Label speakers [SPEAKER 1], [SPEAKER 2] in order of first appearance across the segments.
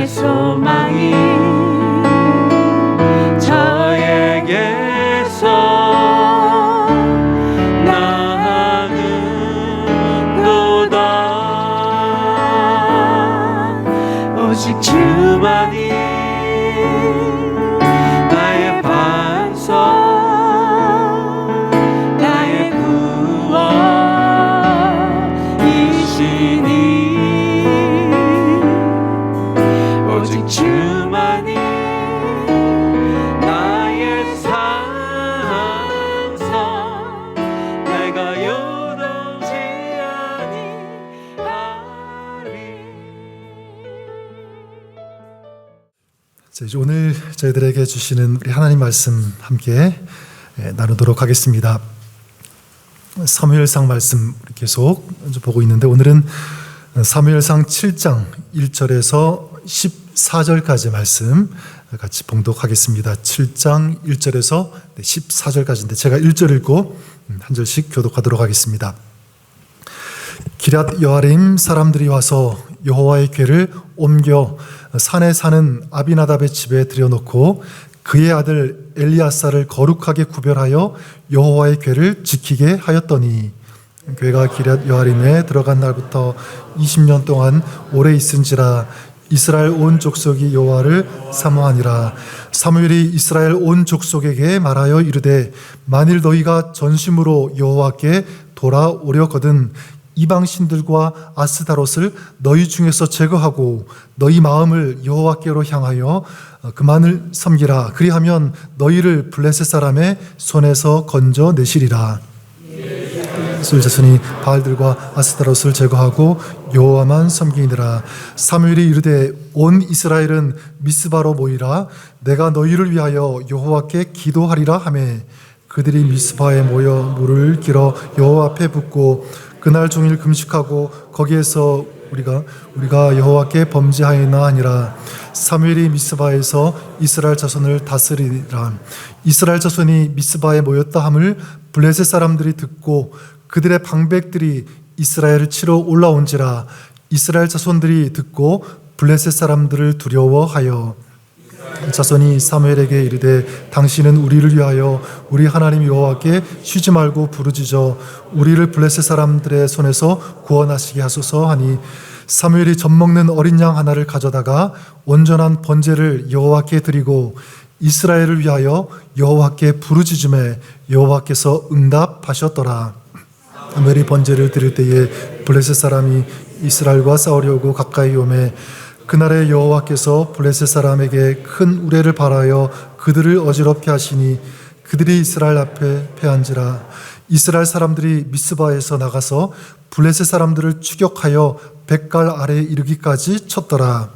[SPEAKER 1] 나의 소망이 저에게서 나는도다. 오직 주만이 나의 반석, 나의 구원이시니. 오직 주만이 나의 산성, 내가 요동치 아니하리.
[SPEAKER 2] 이제 오늘 저희들에게 주시는 우리 하나님 말씀 함께 나누도록 하겠습니다. 사무엘상 말씀 계속 보고 있는데, 오늘은 사무엘상 7장 1절에서 14절까지 말씀 같이 봉독하겠습니다. 7장 1절에서 14절까지인데 제가 1절 읽고 한 절씩 교독하도록 하겠습니다. 기럇 여아림 사람들이 와서 여호와의 궤를 옮겨 산에 사는 아비나답의 집에 들여놓고 그의 아들 엘리아사를 거룩하게 구별하여 여호와의 궤를 지키게 하였더니, 궤가 기럇 여아림에 들어간 날부터 20년 동안 오래 있은지라 이스라엘 온 족속이 여호와를 사모하니라. 사무엘이 이스라엘 온 족속에게 말하여 이르되, 만일 너희가 전심으로 여호와께 돌아오려거든 이방 신들과 아스타롯을 너희 중에서 제거하고 너희 마음을 여호와께로 향하여 그만을 섬기라. 그리하면 너희를 블레셋 사람의 손에서 건져내시리라. 이스라엘 자손이 바알들과 아스타롯을 제거하고 여호와만 섬기니라. 사무엘이 이르되, 온 이스라엘은 미스바로 모이라. 내가 너희를 위하여 여호와께 기도하리라 하매, 그들이 미스바에 모여 물을 길어 여호와 앞에 붓고 그날 종일 금식하고 거기에서 우리가 여호와께 범죄하였나 하니라. 사무엘이 미스바에서 이스라엘 자손을 다스리라. 이스라엘 자손이 미스바에 모였다 함을 블레셋 사람들이 듣고 그들의 방백들이 이스라엘을 치러 올라온지라. 이스라엘 자손들이 듣고 블레셋 사람들을 두려워하여 자손이 사무엘에게 이르되, 당신은 우리를 위하여 우리 하나님 여호와께 쉬지 말고 부르짖어 우리를 블레셋 사람들의 손에서 구원하시게 하소서 하니, 사무엘이 젖먹는 어린 양 하나를 가져다가 온전한 번제를 여호와께 드리고 이스라엘을 위하여 여호와께 부르짖음에 여호와께서 응답하셨더라. 사무엘이 번제를 드릴 때에 블레셋 사람이 이스라엘과 싸우려고 가까이 오매, 그날에 여호와께서 블레셋 사람에게 큰 우레를 발하여 그들을 어지럽게 하시니 그들이 이스라엘 앞에 패한지라. 이스라엘 사람들이 미스바에서 나가서 블레셋 사람들을 추격하여 백갈 아래에 이르기까지 쳤더라.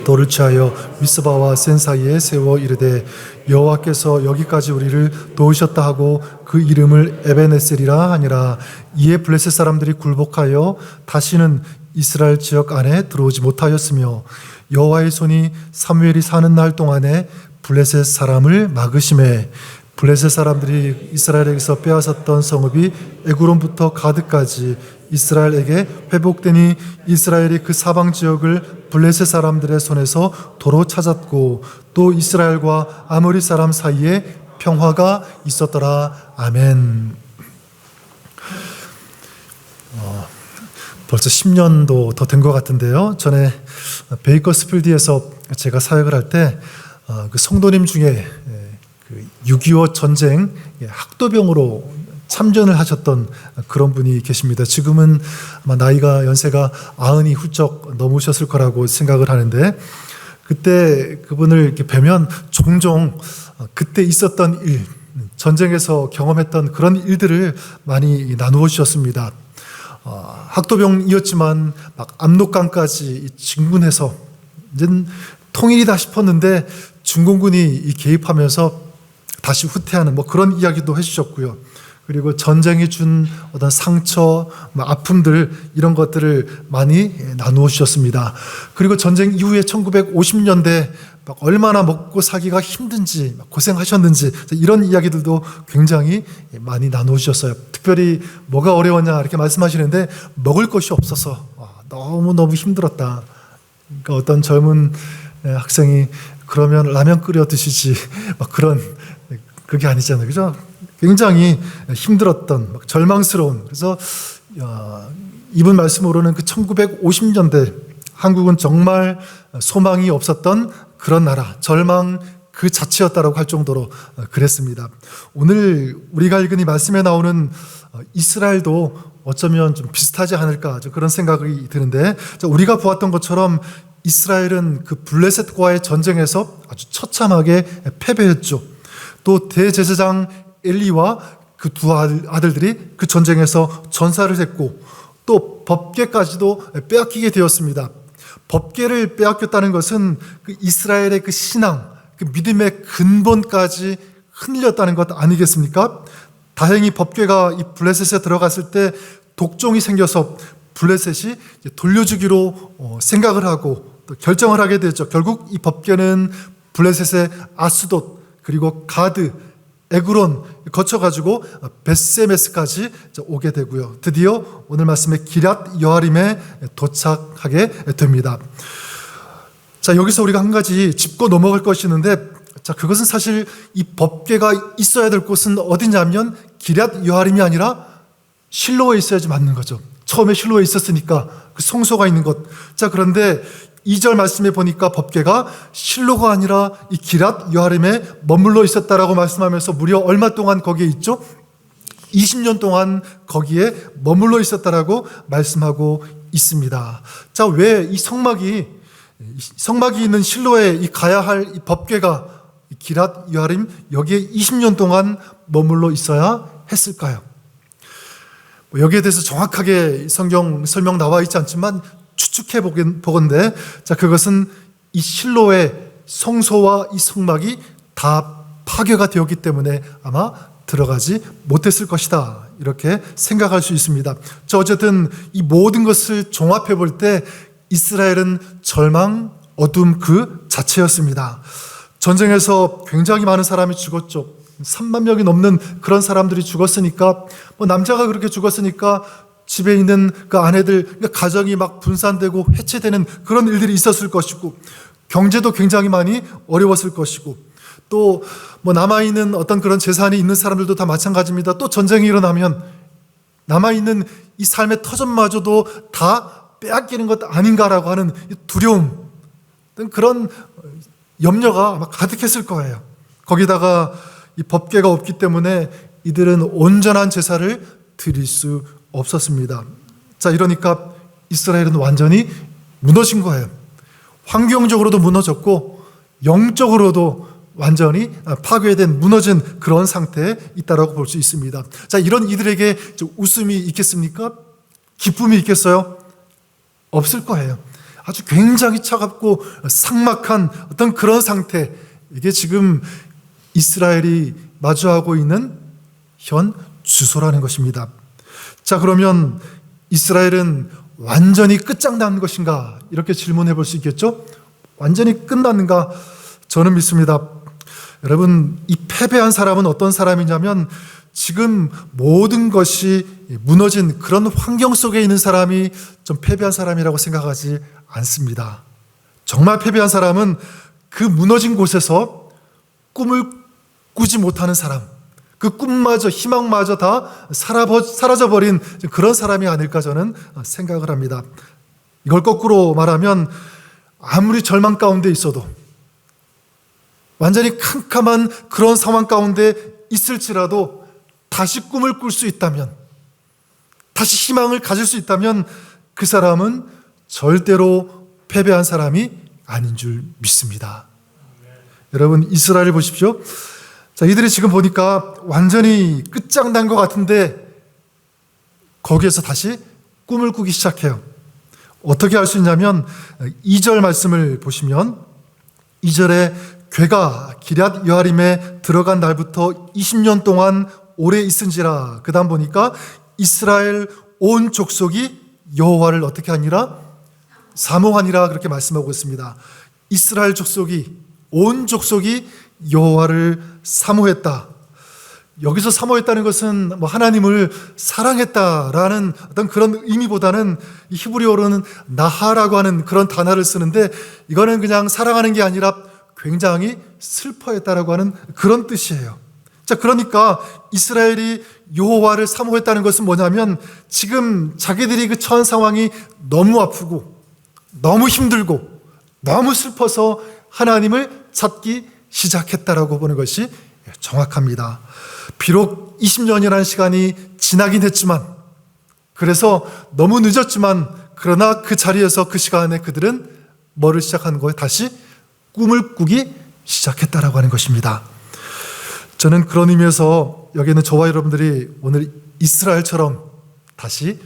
[SPEAKER 2] 돌을 취하여 미스바와 센 사이에 세워 이르되, 여호와께서 여기까지 우리를 도우셨다 하고 그 이름을 에베네셀이라 하니라. 이에 블레셋 사람들이 굴복하여 다시는 이스라엘 지역 안에 들어오지 못하였으며, 여호와의 손이 사무엘이 사는 날 동안에 블레셋 사람을 막으심에, 블레셋 사람들이 이스라엘에게서 빼앗았던 성읍이 에그론부터 가드까지 이스라엘에게 회복되니 이스라엘이 그 사방 지역을 블레셋 사람들의 손에서 도로 찾았고, 또 이스라엘과 아모리 사람 사이에 평화가 있었더라. 아멘. 벌써 10년도 더 된 것 같은데요. 전에 베이커스필드에서 제가 사역을 할 때 그 성도님 중에 6.25 전쟁 학도병으로 참전을 하셨던 그런 분이 계십니다. 지금은 아마 나이가 연세가 90이 훌쩍 넘으셨을 거라고 생각을 하는데, 그때 그분을 이렇게 뵈면 종종 그때 있었던 일, 전쟁에서 경험했던 그런 일들을 많이 나누어 주셨습니다. 학도병이었지만 막 압록강까지 진군해서 이제 통일이다 싶었는데 중공군이 개입하면서 다시 후퇴하는 그런 이야기도 해주셨고요. 그리고 전쟁이 준 어떤 상처, 아픔들, 이런 것들을 많이 나누어 주셨습니다. 그리고 전쟁 이후에 1950년대 얼마나 먹고 살기가 힘든지, 고생하셨는지, 이런 이야기들도 굉장히 많이 나누어 주셨어요. 특별히 뭐가 어려웠냐 이렇게 말씀하시는데, 먹을 것이 없어서 너무너무 힘들었다, 그러니까 어떤 젊은 학생이 그러면 라면 끓여 드시지 막 그런 그게 아니잖아요, 그죠? 굉장히 힘들었던 막 절망스러운 그래서 이분 말씀으로는 그 1950년대 한국은 정말 소망이 없었던 그런 나라, 절망 그 자체였다라고 할 정도로 그랬습니다. 오늘 우리가 읽은 이 말씀에 나오는 이스라엘도 어쩌면 좀 비슷하지 않을까 그런 생각이 드는데, 우리가 보았던 것처럼 이스라엘은 그 블레셋과의 전쟁에서 아주 처참하게 패배했죠. 또 대제사장 엘리와 그 두 아들들이 그 전쟁에서 전사를 했고, 또 법궤까지도 빼앗기게 되었습니다. 법궤를 빼앗겼다는 것은 그 이스라엘의 그 신앙, 그 믿음의 근본까지 흔들렸다는 것 아니겠습니까? 다행히 법궤가 이 블레셋에 들어갔을 때 독종이 생겨서 블레셋이 돌려주기로 생각을 하고 또 결정을 하게 되죠. 결국 이 법궤는 블레셋의 아스돗 그리고 가드, 에그론 거쳐가지고 벳세메스까지 오게 되고요. 드디어 오늘 말씀의 기럇 여아림에 도착하게 됩니다. 자, 여기서 우리가 한 가지 짚고 넘어갈 것이 있는데, 자, 그것은 사실 이 법궤가 있어야 될 곳은 어디냐면 기럇 여아림이 아니라 실로에 있어야지 맞는 거죠. 처음에 실로에 있었으니까 그 성소가 있는 곳. 자, 그런데 2절 말씀에 보니까 법궤가 실로가 아니라 이 기럇 여아림에 머물러 있었다라고 말씀하면서 무려 얼마 동안 거기에 있죠? 20년 동안 거기에 머물러 있었다라고 말씀하고 있습니다. 자, 왜 이 성막이 있는 실로에 가야 할 이 법궤가 기럇 여아림 여기에 20년 동안 머물러 있어야 했을까요? 여기에 대해서 정확하게 성경 설명 나와 있지 않지만 추측해 보건대, 자, 그것은 이 실로의 성소와 이 성막이 다 파괴가 되었기 때문에 아마 들어가지 못했을 것이다, 이렇게 생각할 수 있습니다. 자, 어쨌든 이 모든 것을 종합해 볼 때 이스라엘은 절망, 어둠 그 자체였습니다. 전쟁에서 굉장히 많은 사람이 죽었죠. 3만 명이 넘는 그런 사람들이 죽었으니까, 남자가 그렇게 죽었으니까 집에 있는 그 아내들, 그러니까 가정이 막 분산되고 해체되는 그런 일들이 있었을 것이고, 경제도 굉장히 많이 어려웠을 것이고, 또 남아있는 어떤 그런 재산이 있는 사람들도 다 마찬가지입니다. 또 전쟁이 일어나면 남아있는 이 삶의 터전마저도 다 빼앗기는 것 아닌가라고 하는 두려움, 그런 염려가 아마 가득했을 거예요. 거기다가 이 법궤가 없기 때문에 이들은 온전한 제사를 드릴 수 없었습니다. 자, 이러니까 이스라엘은 완전히 무너진 거예요. 환경적으로도 무너졌고 영적으로도 완전히 파괴된, 무너진 그런 상태에 있다라고 볼 수 있습니다. 자, 이런 이들에게 웃음이 있겠습니까? 기쁨이 있겠어요? 없을 거예요. 아주 굉장히 차갑고 삭막한 어떤 그런 상태, 이게 지금 이스라엘이 마주하고 있는 현 주소라는 것입니다. 자, 그러면 이스라엘은 완전히 끝장난 것인가? 이렇게 질문해 볼 수 있겠죠? 완전히 끝났는가? 저는 믿습니다. 여러분, 이 패배한 사람은 어떤 사람이냐면 지금 모든 것이 무너진 그런 환경 속에 있는 사람이 좀 패배한 사람이라고 생각하지 않습니다. 정말 패배한 사람은 그 무너진 곳에서 꿈을 꾸지 못하는 사람, 그 꿈마저 희망마저 다 사라져버린 그런 사람이 아닐까 저는 생각을 합니다. 이걸 거꾸로 말하면 아무리 절망 가운데 있어도, 완전히 캄캄한 그런 상황 가운데 있을지라도 다시 꿈을 꿀 수 있다면, 다시 희망을 가질 수 있다면 그 사람은 절대로 패배한 사람이 아닌 줄 믿습니다. 여러분, 이스라엘을 보십시오. 자, 이들이 지금 보니까 완전히 끝장난 것 같은데 거기에서 다시 꿈을 꾸기 시작해요. 어떻게 할 수 있냐면 2절 말씀을 보시면 2절에 괴가 기럇 여아림에 들어간 날부터 20년 동안 오래 있은지라. 그 다음 보니까 이스라엘 온 족속이 여호와를 어떻게 하니라? 사모하니라, 그렇게 말씀하고 있습니다. 이스라엘 족속이, 온 족속이 여호와를 사모했다. 여기서 사모했다는 것은 뭐 하나님을 사랑했다라는 어떤 그런 의미보다는 이 히브리어로는 나하라고 하는 그런 단어를 쓰는데, 이거는 그냥 사랑하는 게 아니라 굉장히 슬퍼했다라고 하는 그런 뜻이에요. 자, 그러니까 이스라엘이 여호와를 사모했다는 것은 뭐냐면, 지금 자기들이 그 처한 상황이 너무 아프고 너무 힘들고 너무 슬퍼서 하나님을 찾기 시작했다라고 보는 것이 정확합니다. 비록 20년이라는 시간이 지나긴 했지만, 그래서 너무 늦었지만, 그러나 그 자리에서 그 시간에 그들은 뭐를 시작한 거예요? 다시 꿈을 꾸기 시작했다라고 하는 것입니다. 저는 그런 의미에서 여기는 저와 여러분들이 오늘 이스라엘처럼 다시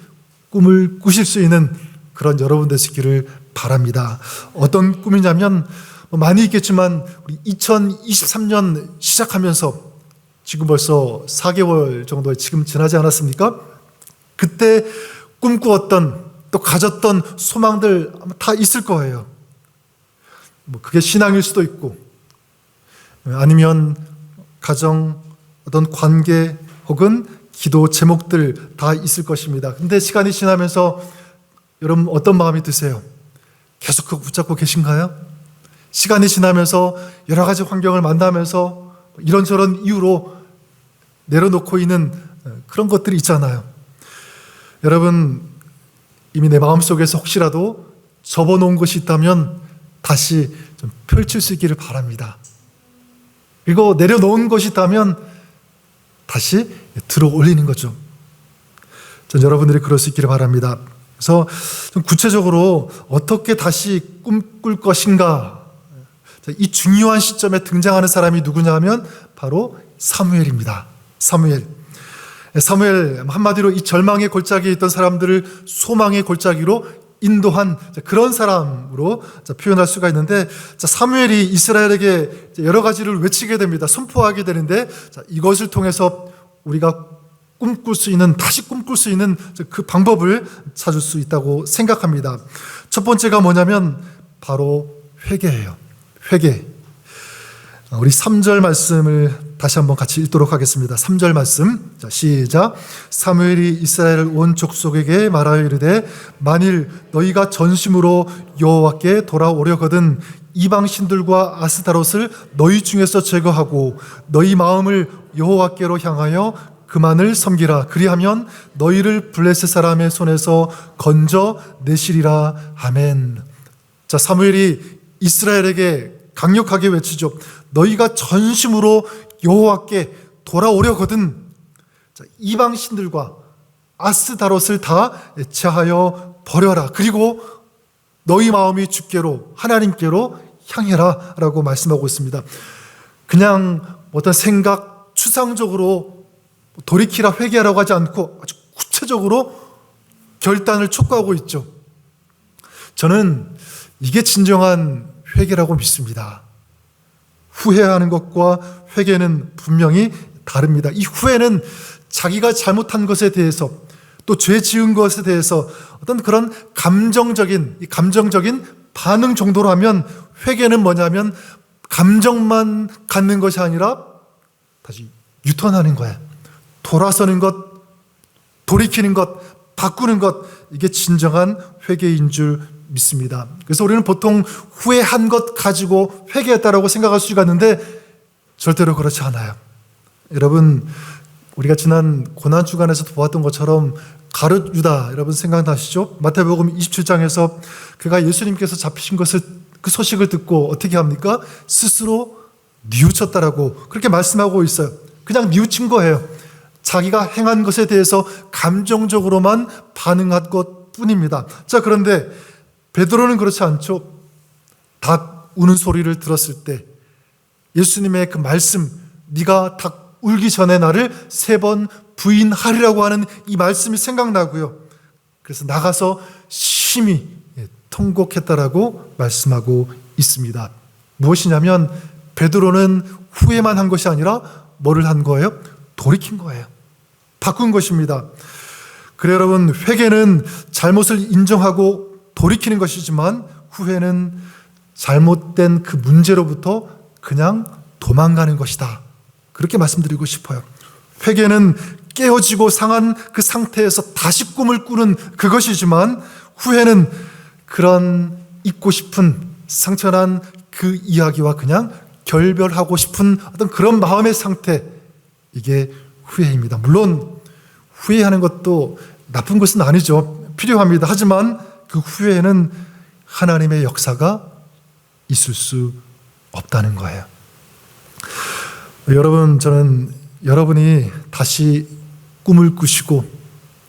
[SPEAKER 2] 꿈을 꾸실 수 있는 그런 여러분 되시기를 바랍니다. 어떤 꿈이냐면, 많이 있겠지만 우리 2023년 시작하면서 지금 벌써 4개월 정도 지금 지나지 않았습니까? 그때 꿈꾸었던, 또 가졌던 소망들 아마 다 있을 거예요. 뭐 그게 신앙일 수도 있고, 아니면 가정, 어떤 관계 혹은 기도 제목들 다 있을 것입니다. 근데 시간이 지나면서 여러분 어떤 마음이 드세요? 계속 그거 붙잡고 계신가요? 시간이 지나면서 여러 가지 환경을 만나면서 이런저런 이유로 내려놓고 있는 그런 것들이 있잖아요. 여러분, 이미 내 마음속에서 혹시라도 접어놓은 것이 있다면 다시 좀 펼칠 수 있기를 바랍니다. 그리고 내려놓은 것이 있다면 다시 들어 올리는 거죠. 전 여러분들이 그럴 수 있기를 바랍니다. 그래서 좀 구체적으로 어떻게 다시 꿈꿀 것인가, 이 중요한 시점에 등장하는 사람이 누구냐 하면 바로 사무엘입니다. 사무엘 한마디로 이 절망의 골짜기에 있던 사람들을 소망의 골짜기로 인도한 그런 사람으로 표현할 수가 있는데, 사무엘이 이스라엘에게 여러 가지를 외치게 됩니다. 선포하게 되는데, 이것을 통해서 우리가 다시 꿈꿀 수 있는 그 방법을 찾을 수 있다고 생각합니다. 첫 번째가 뭐냐면 바로 회개예요. 회개. 우리 3절 말씀을 다시 한번 같이 읽도록 하겠습니다. 3절 말씀. 자, 시작. 사무엘이 이스라엘 온 족속에게 말하여 이르되, 만일 너희가 전심으로 여호와께 돌아오려거든 이방 신들과 아스타롯을 너희 중에서 제거하고 너희 마음을 여호와께로 향하여 그만을 섬기라. 그리하면 너희를 블레셋 사람의 손에서 건져 내시리라. 아멘. 자, 사무엘이 이스라엘에게 강력하게 외치죠. 너희가 전심으로 여호와께 돌아오려거든 이방 신들과 아스타롯을 다 제하여 버려라. 그리고 너희 마음이 주께로, 하나님께로 향해라 라고 말씀하고 있습니다. 그냥 어떤 생각, 추상적으로 돌이키라, 회개하라고 하지 않고 아주 구체적으로 결단을 촉구하고 있죠. 저는 이게 진정한 회개라고 믿습니다. 후회하는 것과 회개는 분명히 다릅니다. 이 후회는 자기가 잘못한 것에 대해서, 또 죄 지은 것에 대해서 어떤 그런 감정적인 반응 정도로 하면, 회개는 뭐냐면 감정만 갖는 것이 아니라 다시 유턴하는 거예요. 돌아서는 것, 돌이키는 것, 바꾸는 것, 이게 진정한 회개인 줄 믿습니다. 그래서 우리는 보통 후회한 것 가지고 회개했다라고 생각할 수가 있는데 절대로 그렇지 않아요. 여러분, 우리가 지난 고난주간에서도 보았던 것처럼 가룟 유다, 여러분 생각나시죠? 마태복음 27장에서 그가 예수님께서 잡히신 것을, 그 소식을 듣고 어떻게 합니까? 스스로 뉘우쳤다라고 그렇게 말씀하고 있어요. 그냥 뉘우친 거예요. 자기가 행한 것에 대해서 감정적으로만 반응한 것 뿐입니다. 자, 그런데 베드로는 그렇지 않죠. 닭 우는 소리를 들었을 때 예수님의 그 말씀, 네가 닭 울기 전에 나를 3번 부인하리라고 하는 이 말씀이 생각나고요. 그래서 나가서 심히 통곡했다라고 말씀하고 있습니다. 무엇이냐면 베드로는 후회만 한 것이 아니라 뭐를 한 거예요? 돌이킨 거예요. 바꾼 것입니다. 그래 여러분, 회개는 잘못을 인정하고 돌이키는 것이지만 후회는 잘못된 그 문제로부터 그냥 도망가는 것이다. 그렇게 말씀드리고 싶어요. 회개는 깨어지고 상한 그 상태에서 다시 꿈을 꾸는 그것이지만, 후회는 그런 잊고 싶은 상처난 그 이야기와 그냥 결별하고 싶은 어떤 그런 마음의 상태, 이게 후회입니다. 물론 후회하는 것도 나쁜 것은 아니죠. 필요합니다. 하지만 그 후회에는 하나님의 역사가 있을 수 없다는 거예요. 여러분, 저는 여러분이 다시 꿈을 꾸시고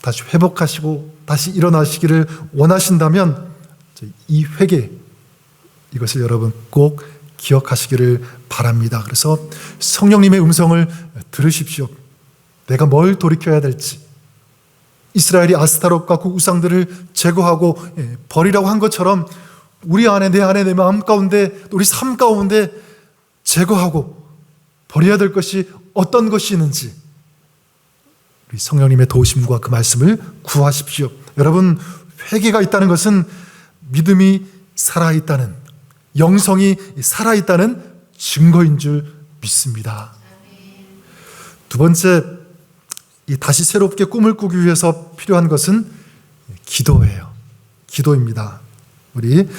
[SPEAKER 2] 다시 회복하시고 다시 일어나시기를 원하신다면 이 회개, 이것을 여러분 꼭 기억하시기를 바랍니다. 그래서 성령님의 음성을 들으십시오. 내가 뭘 돌이켜야 될지, 이스라엘이 아스타롯과 그 우상들을 제거하고 버리라고 한 것처럼 우리 안에, 내 안에, 내 마음 가운데, 우리 삶 가운데 제거하고 버려야 될 것이 어떤 것이 있는지 우리 성령님의 도우심과 그 말씀을 구하십시오. 여러분, 회개가 있다는 것은 믿음이 살아있다는, 영성이 살아있다는 증거인 줄 믿습니다. 두 번째, 다시 새롭게 꿈을 꾸기 위해서 필요한 것은 기도예요. 기도입니다. 우리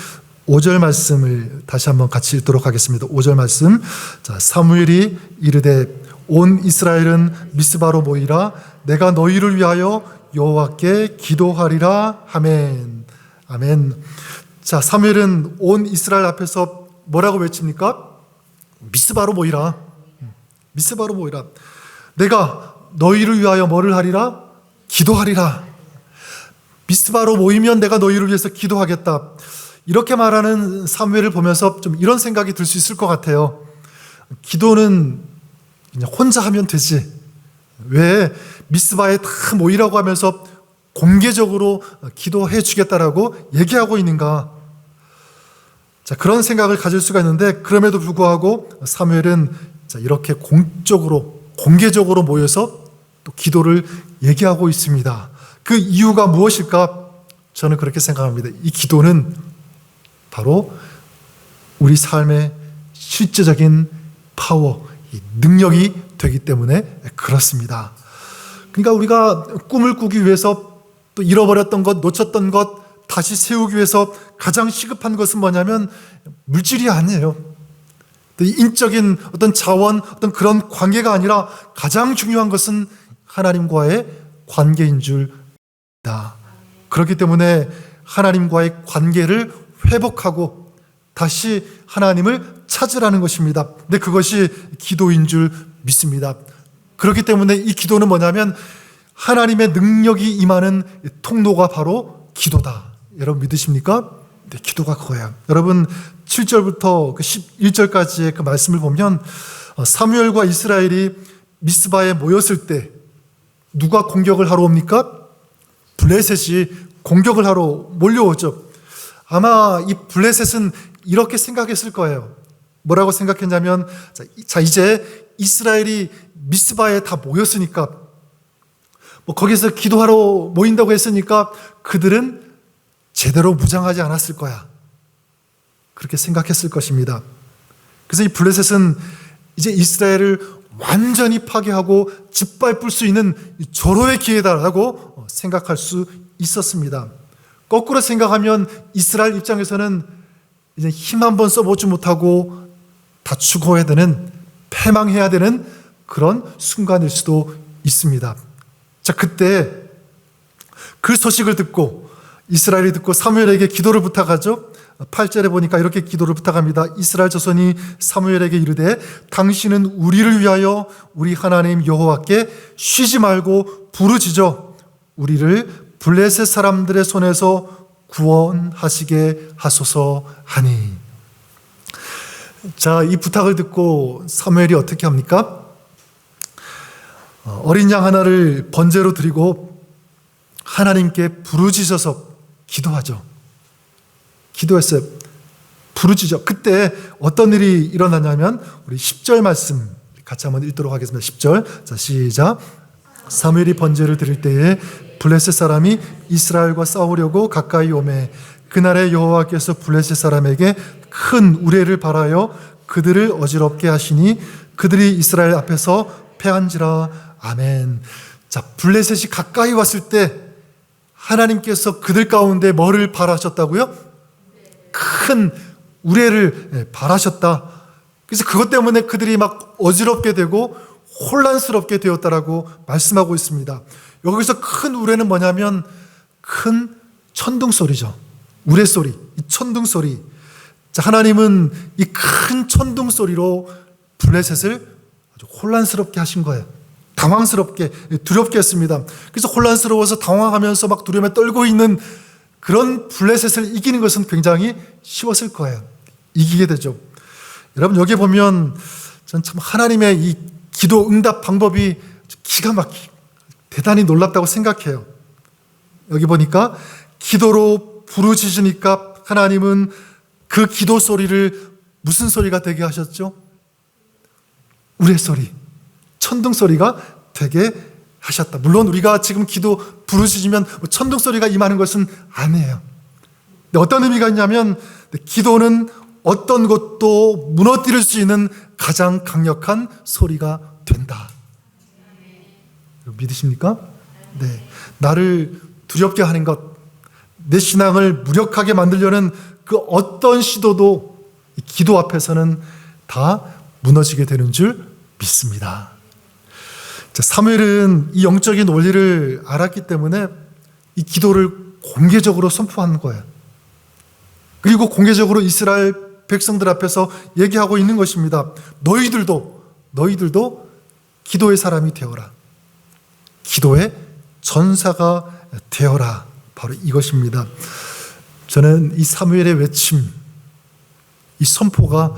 [SPEAKER 2] 5절 말씀을 다시 한번 같이 읽도록 하겠습니다. 5절 말씀. 자, 사무엘이 이르되 온 이스라엘은 미스바로 모이라. 내가 너희를 위하여 여호와께 기도하리라. 아멘. 아멘. 자, 사무엘은 온 이스라엘 앞에서 뭐라고 외칩니까? 미스바로 모이라. 미스바로 모이라. 내가 너희를 위하여 뭐를 하리라? 기도하리라. 미스바로 모이면 내가 너희를 위해서 기도하겠다. 이렇게 말하는 사무엘을 보면서 좀 이런 생각이 들 수 있을 것 같아요. 기도는 그냥 혼자 하면 되지, 왜 미스바에 다 모이라고 하면서 공개적으로 기도해 주겠다라고 얘기하고 있는가? 자, 그런 생각을 가질 수가 있는데, 그럼에도 불구하고 사무엘은 이렇게 공개적으로 모여서 또 기도를 얘기하고 있습니다. 그 이유가 무엇일까? 저는 그렇게 생각합니다. 이 기도는 바로 우리 삶의 실제적인 파워, 능력이 되기 때문에 그렇습니다. 그러니까 우리가 꿈을 꾸기 위해서, 또 잃어버렸던 것, 놓쳤던 것 다시 세우기 위해서 가장 시급한 것은 뭐냐면 물질이 아니에요. 인적인 어떤 자원, 어떤 그런 관계가 아니라 가장 중요한 것은 하나님과의 관계인 줄 압니다. 그렇기 때문에 하나님과의 관계를 회복하고 다시 하나님을 찾으라는 것입니다. 근데 그것이 기도인 줄 믿습니다. 그렇기 때문에 이 기도는 뭐냐면 하나님의 능력이 임하는 통로가 바로 기도다. 여러분 믿으십니까? 네, 기도가 그거예요. 여러분 7절부터 11절까지의 그 말씀을 보면 사무엘과 이스라엘이 미스바에 모였을 때 누가 공격을 하러 옵니까? 블레셋이 공격을 하러 몰려오죠. 아마 이 블레셋은 이렇게 생각했을 거예요. 뭐라고 생각했냐면, 자 이제 이스라엘이 미스바에 다 모였으니까, 거기서 기도하러 모인다고 했으니까 그들은 제대로 무장하지 않았을 거야. 그렇게 생각했을 것입니다. 그래서 이 블레셋은 이제 이스라엘을 완전히 파괴하고 짓밟을 수 있는 절호의 기회다라고 생각할 수 있었습니다. 거꾸로 생각하면 이스라엘 입장에서는 이제 힘 한번 써보지 못하고 다 죽어야 되는, 패망해야 되는 그런 순간일 수도 있습니다. 자, 그때 그 소식을 듣고 이스라엘이 듣고 사무엘에게 기도를 부탁하죠. 8절에 보니까 이렇게 기도를 부탁합니다. 이스라엘 자손이 사무엘에게 이르되 당신은 우리를 위하여 우리 하나님 여호와께 쉬지 말고 부르짖어 우리를 블레셋 사람들의 손에서 구원하시게 하소서 하니. 자, 이 부탁을 듣고 사무엘이 어떻게 합니까? 어린 양 하나를 번제로 드리고 하나님께 부르짖어서 기도하죠. 기도했어요. 부르짖어. 그때 어떤 일이 일어나냐면 우리 10절 말씀 같이 한번 읽도록 하겠습니다. 10절. 자, 시작. 사무엘이 번제를 드릴 때에 블레셋 사람이 이스라엘과 싸우려고 가까이 오매 그날에 여호와께서 블레셋 사람에게 큰 우레를 발하여 그들을 어지럽게 하시니 그들이 이스라엘 앞에서 패한지라. 아멘. 자, 블레셋이 가까이 왔을 때 하나님께서 그들 가운데 뭐를 발하셨다고요? 큰 우레를 발하셨다. 그래서 그것 때문에 그들이 막 어지럽게 되고 혼란스럽게 되었다라고 말씀하고 있습니다. 여기서 큰 우레는 뭐냐면 큰 천둥 소리죠. 우레 소리, 이 천둥 소리. 자, 하나님은 이 큰 천둥 소리로 블레셋을 아주 혼란스럽게 하신 거예요. 당황스럽게, 두렵게 했습니다. 그래서 혼란스러워서 당황하면서 막 두려움에 떨고 있는 그런 블레셋을 이기는 것은 굉장히 쉬웠을 거예요. 이기게 되죠. 여러분, 여기 보면 전 참 하나님의 이 기도 응답 방법이 기가 막히게 대단히 놀랍다고 생각해요. 여기 보니까 기도로 부르짖으니까 하나님은 그 기도 소리를 무슨 소리가 되게 하셨죠? 우레 소리, 천둥 소리가 되게 하셨다. 물론 우리가 지금 기도 부르짖으면 천둥 소리가 임하는 것은 아니에요. 근데 어떤 의미가 있냐면 기도는 어떤 것도 무너뜨릴 수 있는 가장 강력한 소리가 된다. 믿으십니까? 네. 나를 두렵게 하는 것, 내 신앙을 무력하게 만들려는 그 어떤 시도도 기도 앞에서는 다 무너지게 되는 줄 믿습니다. 자, 사무엘은 이 영적인 원리를 알았기 때문에 이 기도를 공개적으로 선포하는 거예요. 그리고 공개적으로 이스라엘 백성들 앞에서 얘기하고 있는 것입니다. 너희들도 기도의 사람이 되어라. 기도의 전사가 되어라. 바로 이것입니다. 저는 이 사무엘의 외침, 이 선포가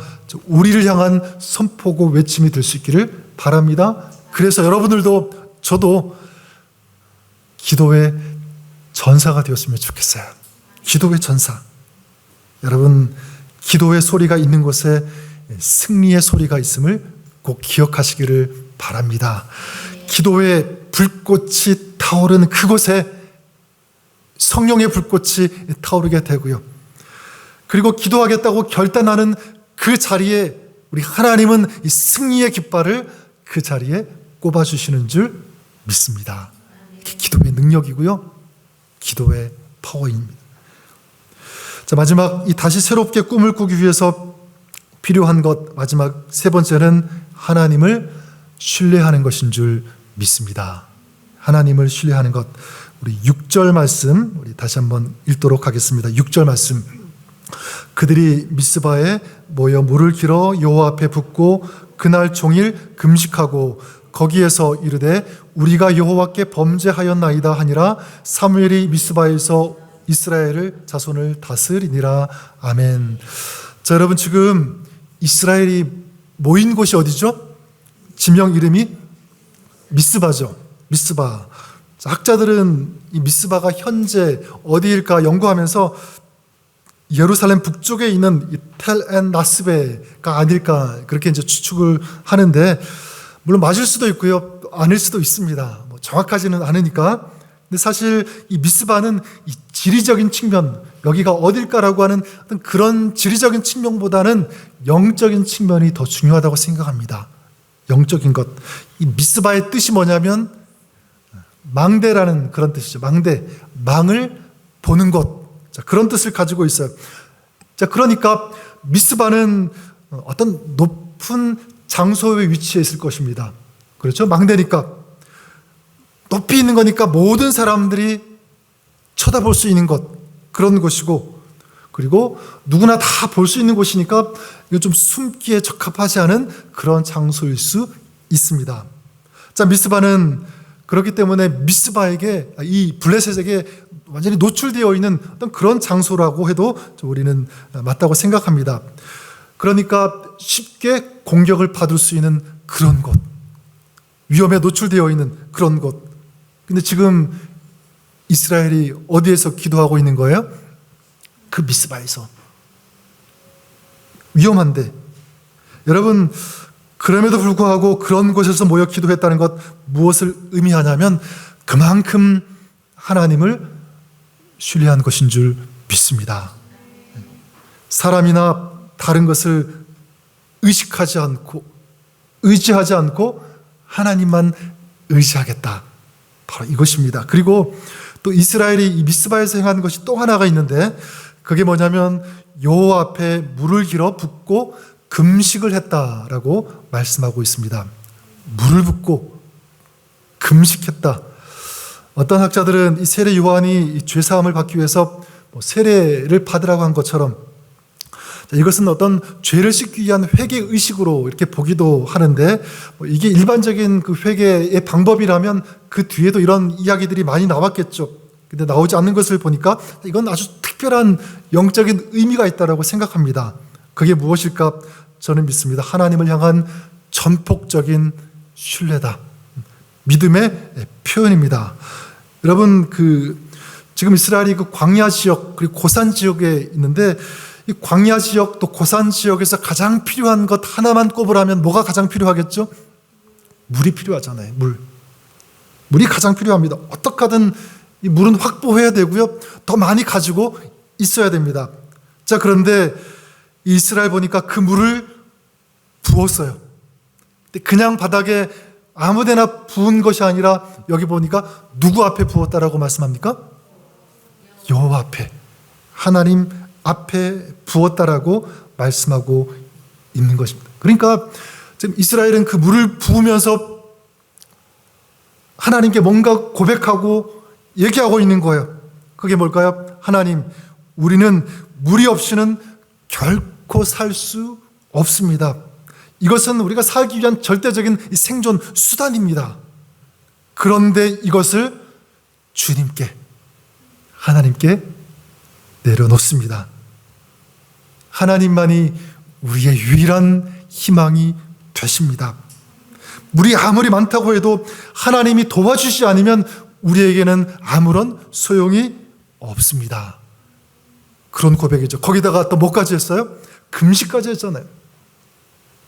[SPEAKER 2] 우리를 향한 선포고 외침이 될 수 있기를 바랍니다. 그래서 여러분들도 저도 기도의 전사가 되었으면 좋겠어요. 기도의 전사. 여러분, 기도의 소리가 있는 곳에 승리의 소리가 있음을 꼭 기억하시기를 바랍니다. 기도의 불꽃이 타오르는 그곳에 성령의 불꽃이 타오르게 되고요. 그리고 기도하겠다고 결단하는 그 자리에 우리 하나님은 이 승리의 깃발을 그 자리에 꼽아주시는 줄 믿습니다. 기도의 능력이고요. 기도의 파워입니다. 자, 마지막 이 다시 새롭게 꿈을 꾸기 위해서 필요한 것, 마지막 세 번째는 하나님을 신뢰하는 것인 줄 믿습니다. 하나님을 신뢰하는 것. 우리 6절 말씀 우리 다시 한번 읽도록 하겠습니다. 6절 말씀. 그들이 미스바에 모여 물을 길어 여호와 앞에 붓고 그날 종일 금식하고 거기에서 이르되 우리가 여호와께 범죄하였나이다 하니라. 사무엘이 미스바에서 이스라엘을 자손을 다스리니라. 아멘. 자, 여러분, 지금 이스라엘이 모인 곳이 어디죠? 지명 이름이 미스바죠. 미스바. 학자들은 이 미스바가 현재 어디일까 연구하면서 예루살렘 북쪽에 있는 텔 앤 나스베가 아닐까 그렇게 이제 추측을 하는데, 물론 맞을 수도 있고요, 아닐 수도 있습니다. 정확하지는 않으니까. 근데 사실 이 미스바는 이 지리적인 측면, 여기가 어딜까라고 하는 어떤 그런 지리적인 측면보다는 영적인 측면이 더 중요하다고 생각합니다. 영적인 것. 이 미스바의 뜻이 뭐냐면 망대라는 그런 뜻이죠. 망대, 망을 보는 것. 자, 그런 뜻을 가지고 있어요. 자, 그러니까 미스바는 어떤 높은 장소에 위치해 있을 것입니다. 그렇죠? 망대니까 높이 있는 거니까 모든 사람들이 쳐다볼 수 있는 것, 그런 곳이고, 그리고 누구나 다 볼 수 있는 곳이니까 이거 좀 숨기에 적합하지 않은 그런 장소일 수 있습니다. 자, 미스바는 그렇기 때문에 미스바에게, 이 블레셋에게 완전히 노출되어 있는 어떤 그런 장소라고 해도 우리는 맞다고 생각합니다. 그러니까 쉽게 공격을 받을 수 있는 그런 곳, 위험에 노출되어 있는 그런 곳. 근데 지금 이스라엘이 어디에서 기도하고 있는 거예요? 그 미스바에서. 위험한데. 여러분, 그럼에도 불구하고 그런 곳에서 모여 기도했다는 것, 무엇을 의미하냐면 그만큼 하나님을 신뢰한 것인 줄 믿습니다. 사람이나 다른 것을 의식하지 않고 의지하지 않고 하나님만 의지하겠다. 바로 이것입니다. 그리고 또 이스라엘이 이 미스바에서 행한 것이 또 하나가 있는데 그게 뭐냐면 여호와 앞에 물을 길어 붓고 금식을 했다라고 말씀하고 있습니다. 물을 붓고 금식했다. 어떤 학자들은 이 세례 요한이 죄사함을 받기 위해서 세례를 받으라고 한 것처럼 이것은 어떤 죄를 씻기 위한 회개 의식으로 이렇게 보기도 하는데 이게 일반적인 그 회개의 방법이라면 그 뒤에도 이런 이야기들이 많이 나왔겠죠. 근데 나오지 않는 것을 보니까 이건 아주 특별한 영적인 의미가 있다고 생각합니다. 그게 무엇일까? 저는 믿습니다. 하나님을 향한 전폭적인 신뢰다. 믿음의 표현입니다. 여러분, 지금 이스라엘이 그 광야 지역 그리고 고산 지역에 있는데 이 광야 지역 또 고산 지역에서 가장 필요한 것 하나만 꼽으라면 뭐가 가장 필요하겠죠? 물이 필요하잖아요. 물이 가장 필요합니다. 어떻게 하든 이 물은 확보해야 되고요. 더 많이 가지고 있어야 됩니다. 자, 그런데 이스라엘 보니까 그 물을 부었어요. 근데 그냥 바닥에 아무데나 부은 것이 아니라 여기 보니까 누구 앞에 부었다라고 말씀합니까? 여호와 앞에, 하나님 앞에 부었다라고 말씀하고 있는 것입니다. 그러니까 지금 이스라엘은 그 물을 부으면서 하나님께 뭔가 고백하고 얘기하고 있는 거예요. 그게 뭘까요? 하나님, 우리는 물이 없이는 결코 살 수 없습니다. 이것은 우리가 살기 위한 절대적인 생존 수단입니다. 그런데 이것을 주님께, 하나님께 내려놓습니다. 하나님만이 우리의 유일한 희망이 되십니다. 물이 아무리 많다고 해도 하나님이 도와주시지 않으면 우리에게는 아무런 소용이 없습니다. 그런 고백이죠. 거기다가 또 뭐까지 했어요? 금식까지 했잖아요.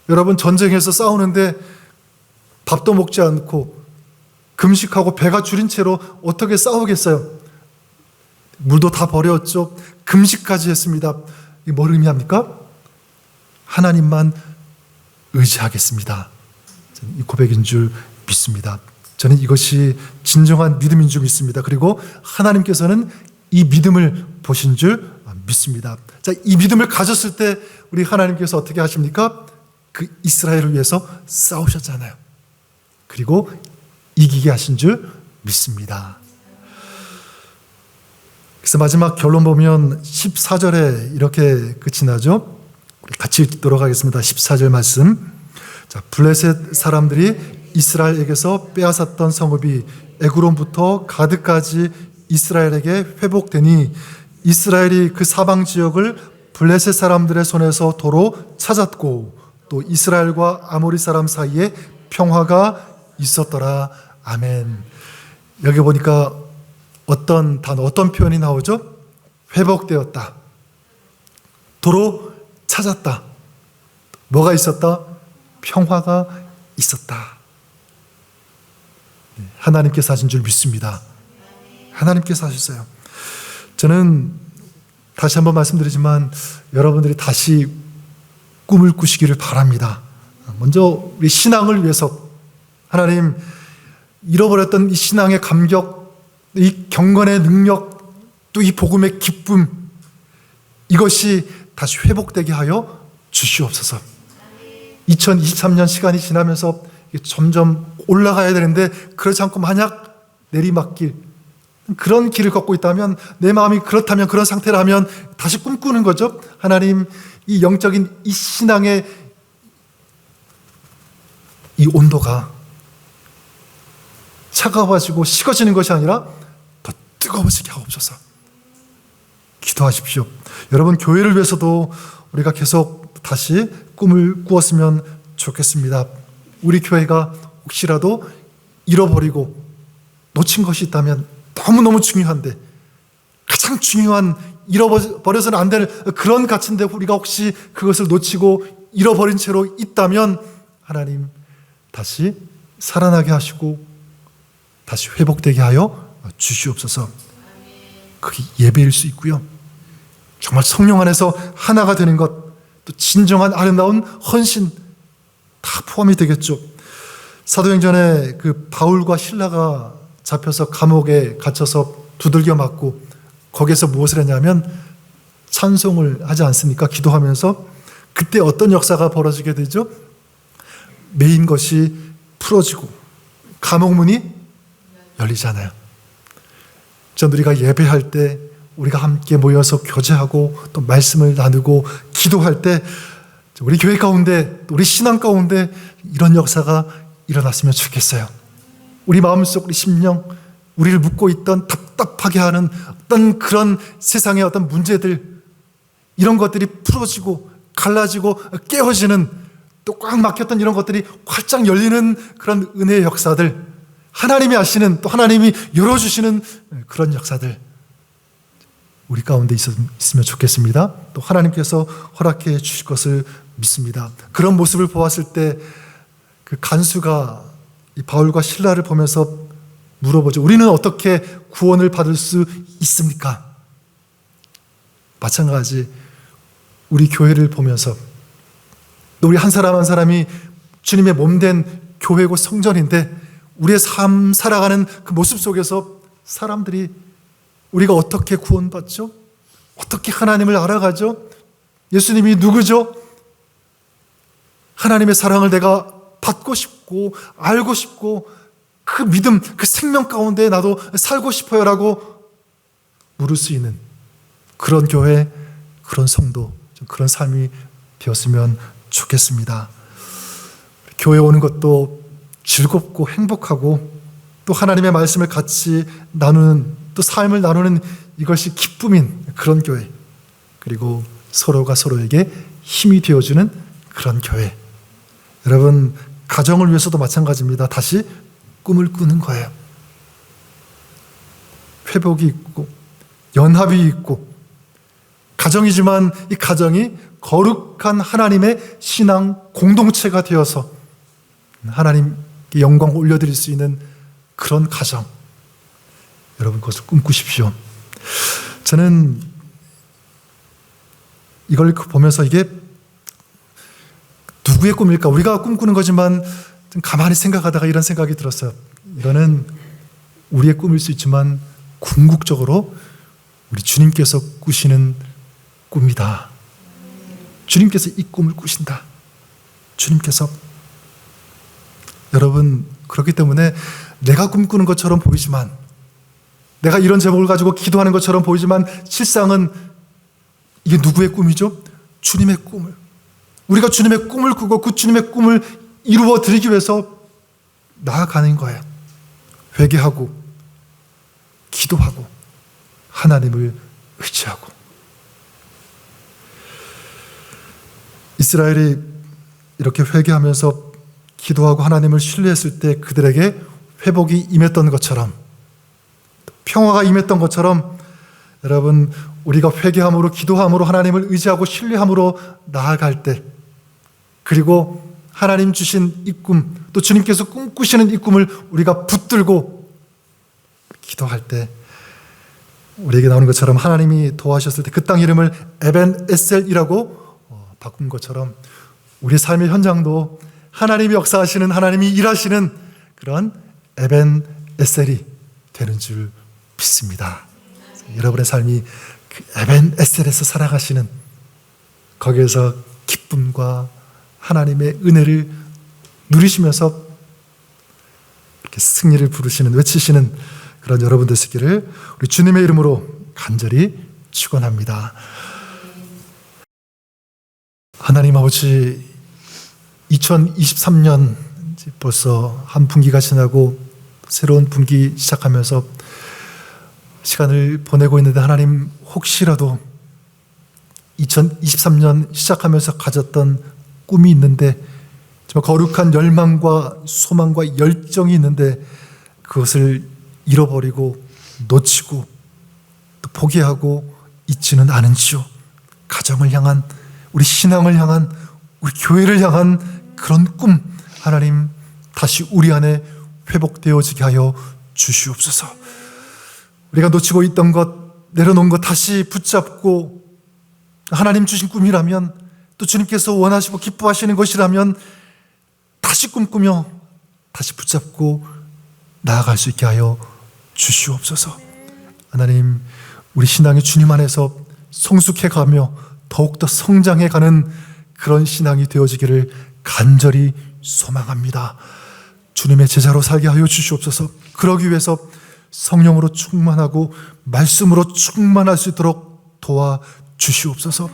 [SPEAKER 2] 여러분, 전쟁에서 싸우는데 밥도 먹지 않고 금식하고 배가 줄인 채로 어떻게 싸우겠어요? 물도 다 버렸죠. 금식까지 했습니다. 이게 뭘 의미합니까? 하나님만 의지하겠습니다. 이 고백인 줄 믿습니다. 저는 이것이 진정한 믿음인 줄 믿습니다. 그리고 하나님께서는 이 믿음을 보신 줄 믿습니다. 자, 이 믿음을 가졌을 때 우리 하나님께서 어떻게 하십니까? 그 이스라엘을 위해서 싸우셨잖아요. 그리고 이기게 하신 줄 믿습니다. 그래서 마지막 결론 보면 14절에 이렇게 끝이 나죠. 우리 같이 읽도록 하겠습니다. 14절 말씀. 자, 블레셋 사람들이 이스라엘에게서 빼앗았던 성읍이 에그론부터 가드까지 이스라엘에게 회복되니 이스라엘이 그 사방 지역을 블레셋 사람들의 손에서 도로 찾았고 또 이스라엘과 아모리 사람 사이에 평화가 있었더라. 아멘. 여기 보니까 어떤 단어, 어떤 표현이 나오죠? 회복되었다. 도로 찾았다. 뭐가 있었다? 평화가 있었다. 하나님께서 하신 줄 믿습니다. 하나님께서 하셨어요. 저는 다시 한번 말씀드리지만 여러분들이 다시 꿈을 꾸시기를 바랍니다. 먼저 우리 신앙을 위해서 하나님, 잃어버렸던 이 신앙의 감격, 이 경건의 능력, 또 이 복음의 기쁨, 이것이 다시 회복되게 하여 주시옵소서. 2023년 시간이 지나면서 점점 올라가야 되는데 그렇지 않고 만약 내리막길, 그런 길을 걷고 있다면, 내 마음이 그렇다면, 그런 상태라면 다시 꿈꾸는 거죠. 하나님, 이 영적인 이 신앙의 이 온도가 차가워지고 식어지는 것이 아니라 더 뜨거워지게 하옵소서. 기도하십시오. 여러분, 교회를 위해서도 우리가 계속 다시 꿈을 꾸었으면 좋겠습니다. 우리 교회가 혹시라도 잃어버리고 놓친 것이 있다면 너무너무 중요한데, 가장 중요한, 잃어버려서는 안 되는 그런 가치인데 우리가 혹시 그것을 놓치고 잃어버린 채로 있다면 하나님 다시 살아나게 하시고 다시 회복되게 하여 주시옵소서. 그게 예배일 수 있고요, 정말 성령 안에서 하나가 되는 것, 또 진정한 아름다운 헌신 다 포함이 되겠죠. 사도행전에 그 바울과 실라가 잡혀서 감옥에 갇혀서 두들겨 맞고 거기에서 무엇을 했냐면 찬송을 하지 않습니까? 기도하면서. 그때 어떤 역사가 벌어지게 되죠? 메인 것이 풀어지고 감옥문이 열리잖아요. 전 우리가 예배할 때 우리가 함께 모여서 교제하고 또 말씀을 나누고 기도할 때 우리 교회 가운데, 우리 신앙 가운데 이런 역사가 일어났으면 좋겠어요. 우리 마음속, 우리 심령, 우리를 묶고 있던 답답하게 하는 어떤 그런 세상의 어떤 문제들, 이런 것들이 풀어지고 갈라지고 깨어지는, 또 꽉 막혔던 이런 것들이 활짝 열리는 그런 은혜의 역사들, 하나님이 하시는, 또 하나님이 열어주시는 그런 역사들 우리 가운데 있으면 좋겠습니다. 또 하나님께서 허락해 주실 것을 믿습니다. 그런 모습을 보았을 때 그 간수가 이 바울과 실라를 보면서 물어보죠. 우리는 어떻게 구원을 받을 수 있습니까? 마찬가지 우리 교회를 보면서 또 우리 한 사람 한 사람이 주님의 몸된 교회고 성전인데 우리의 삶 살아가는 그 모습 속에서 사람들이 우리가 어떻게 구원받죠? 어떻게 하나님을 알아가죠? 예수님이 누구죠? 하나님의 사랑을 내가 받고 싶고 알고 싶고 그 믿음, 그 생명 가운데 나도 살고 싶어요 라고 물을 수 있는 그런 교회, 그런 성도, 그런 삶이 되었으면 좋겠습니다. 교회 오는 것도 즐겁고 행복하고 또 하나님의 말씀을 같이 나누는, 또 삶을 나누는 이것이 기쁨인 그런 교회, 그리고 서로가 서로에게 힘이 되어주는 그런 교회. 여러분, 가정을 위해서도 마찬가지입니다. 다시 꿈을 꾸는 거예요. 회복이 있고 연합이 있고 가정이지만 이 가정이 거룩한 하나님의 신앙 공동체가 되어서 하나님께 영광을 올려드릴 수 있는 그런 가정, 여러분 그것을 꿈꾸십시오. 저는 이걸 보면서 이게 누구의 꿈일까? 우리가 꿈꾸는 거지만 좀 가만히 생각하다가 이런 생각이 들었어요. 이거는 우리의 꿈일 수 있지만 궁극적으로 우리 주님께서 꾸시는 꿈이다. 주님께서 이 꿈을 꾸신다. 주님께서. 여러분, 그렇기 때문에 내가 꿈꾸는 것처럼 보이지만, 내가 이런 제목을 가지고 기도하는 것처럼 보이지만 실상은 이게 누구의 꿈이죠? 주님의 꿈을. 우리가 주님의 꿈을 꾸고 그 주님의 꿈을 이루어 드리기 위해서 나아가는 거예요. 회개하고 기도하고 하나님을 의지하고. 이스라엘이 이렇게 회개하면서 기도하고 하나님을 신뢰했을 때 그들에게 회복이 임했던 것처럼, 평화가 임했던 것처럼, 여러분 우리가 회개함으로 기도함으로 하나님을 의지하고 신뢰함으로 나아갈 때, 그리고 하나님 주신 이 꿈, 또 주님께서 꿈꾸시는 이 꿈을 우리가 붙들고 기도할 때 우리에게 나오는 것처럼 하나님이 도와주셨을 때 그 땅 이름을 에벤 에셀이라고 바꾼 것처럼 우리 삶의 현장도 하나님이 역사하시는, 하나님이 일하시는 그런 에벤 에셀이 되는 줄 믿습니다. 여러분의 삶이 그 에벤 에셀에서 살아가시는, 거기에서 기쁨과 하나님의 은혜를 누리시면서 이렇게 승리를 부르시는, 외치시는 그런 여러분 되시기를 우리 주님의 이름으로 간절히 축원합니다. 하나님 아버지, 2023년 벌써 한 분기가 지나고 새로운 분기 시작하면서 시간을 보내고 있는데, 하나님 혹시라도 2023년 시작하면서 가졌던 꿈이 있는데, 정말 거룩한 열망과 소망과 열정이 있는데 그것을 잃어버리고 놓치고 또 포기하고 있지는 않은지요. 가정을 향한, 우리 신앙을 향한, 우리 교회를 향한 그런 꿈, 하나님 다시 우리 안에 회복되어지게 하여 주시옵소서. 우리가 놓치고 있던 것, 내려놓은 것 다시 붙잡고, 하나님 주신 꿈이라면, 또 주님께서 원하시고 기뻐하시는 것이라면 다시 꿈꾸며 다시 붙잡고 나아갈 수 있게 하여 주시옵소서. 하나님, 우리 신앙이 주님 안에서 성숙해가며 더욱더 성장해가는 그런 신앙이 되어지기를 간절히 소망합니다. 주님의 제자로 살게 하여 주시옵소서. 그러기 위해서 성령으로 충만하고 말씀으로 충만할 수 있도록 도와주시옵소서.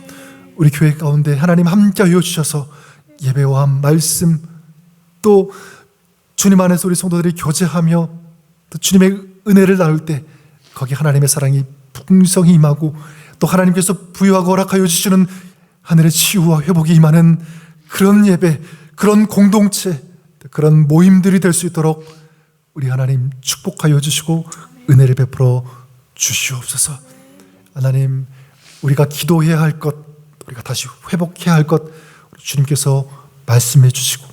[SPEAKER 2] 우리 교회 가운데 하나님 함께 하여 주셔서 예배와 말씀, 또 주님 안에서 우리 성도들이 교제하며 또 주님의 은혜를 나눌 때 거기 하나님의 사랑이 풍성히 임하고 또 하나님께서 부여하고 허락하여 주시는 하늘의 치유와 회복이 임하는 그런 예배, 그런 공동체, 그런 모임들이 될 수 있도록 우리 하나님 축복하여 주시고 은혜를 베풀어 주시옵소서. 하나님, 우리가 기도해야 할 것, 우리가 다시 회복해야 할 것 주님께서 말씀해 주시고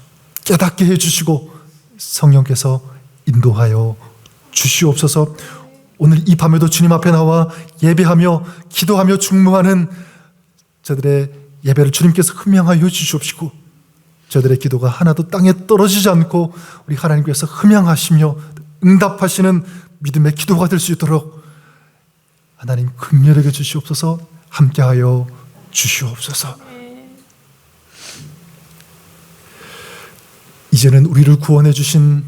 [SPEAKER 2] 깨닫게 해 주시고 성령께서 인도하여 주시옵소서. 오늘 이 밤에도 주님 앞에 나와 예배하며 기도하며 중무하는 저들의 예배를 주님께서 흠양하여 주시옵시고 저들의 기도가 하나도 땅에 떨어지지 않고 우리 하나님께서 흠양하시며 응답하시는 믿음의 기도가 될 수 있도록 하나님 긍휼하게 주시옵소서. 함께하여 주시옵소서. 이제는 우리를 구원해 주신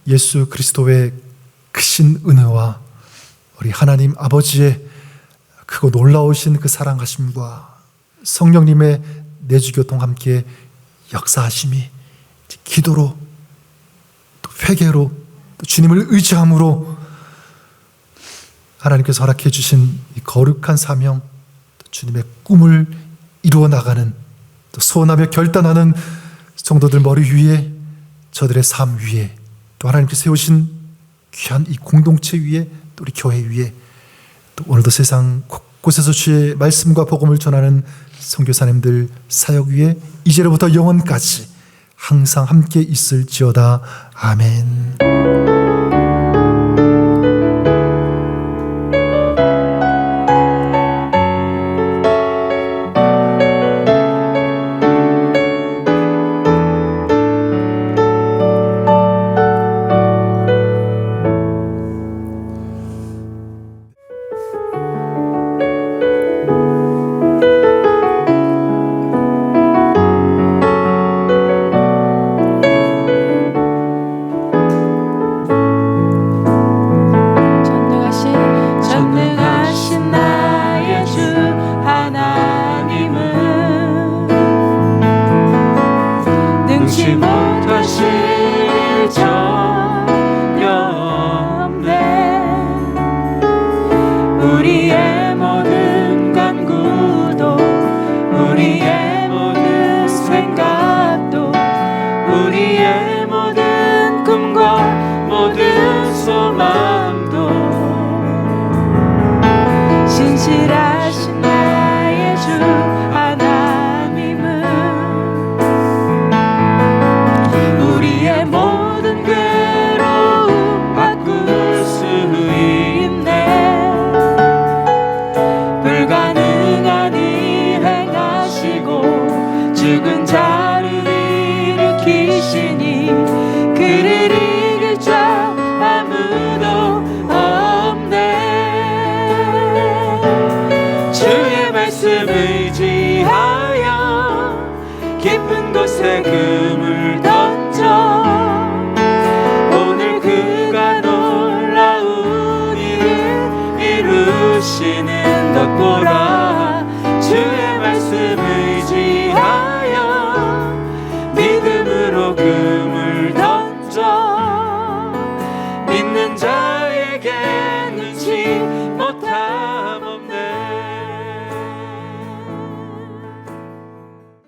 [SPEAKER 2] 예수 그리스도의 크신 은혜와 우리 하나님 아버지의 크고 놀라우신 그 사랑하심과 성령님의 내주교통 함께 역사하심이 기도로 또 회개로 또 주님을 의지함으로 하나님께서 허락해 주신 이 거룩한 사명, 또 주님의 꿈을 이루어 나가는 또 소원하며 결단하는 성도들 머리 위에 저들의 삶 위에 또 하나님께서 세우신 귀한 이 공동체 위에 또 우리 교회 위에 또 오늘도 세상 곳곳에서 주의 말씀과 복음을 전하는 선교사님들 사역 위에 이제로부터 영원까지 항상 함께 있을지어다. 아멘.
[SPEAKER 1] 전능하신 나의 주 하나님은 능치 못하실 일 전혀 없네. 우리의 모든 간구도 우리의 모든 생각도 우리의 모든 꿈과 모든 소망도 신실하신 나의 주 하나님은 우리의 모든 괴로움 바꿀 수 있네. 불가능한 일 행하시고 죽은 자를 일으키시니 그를 이길 자 아무도 없네. 주의 말씀 의지하여 깊은 곳에 금을 던져 오늘 그가 놀라운 일을 이루시는 것 보라. 주의 말씀 의지하여 믿음으로 금을 던져 믿는 자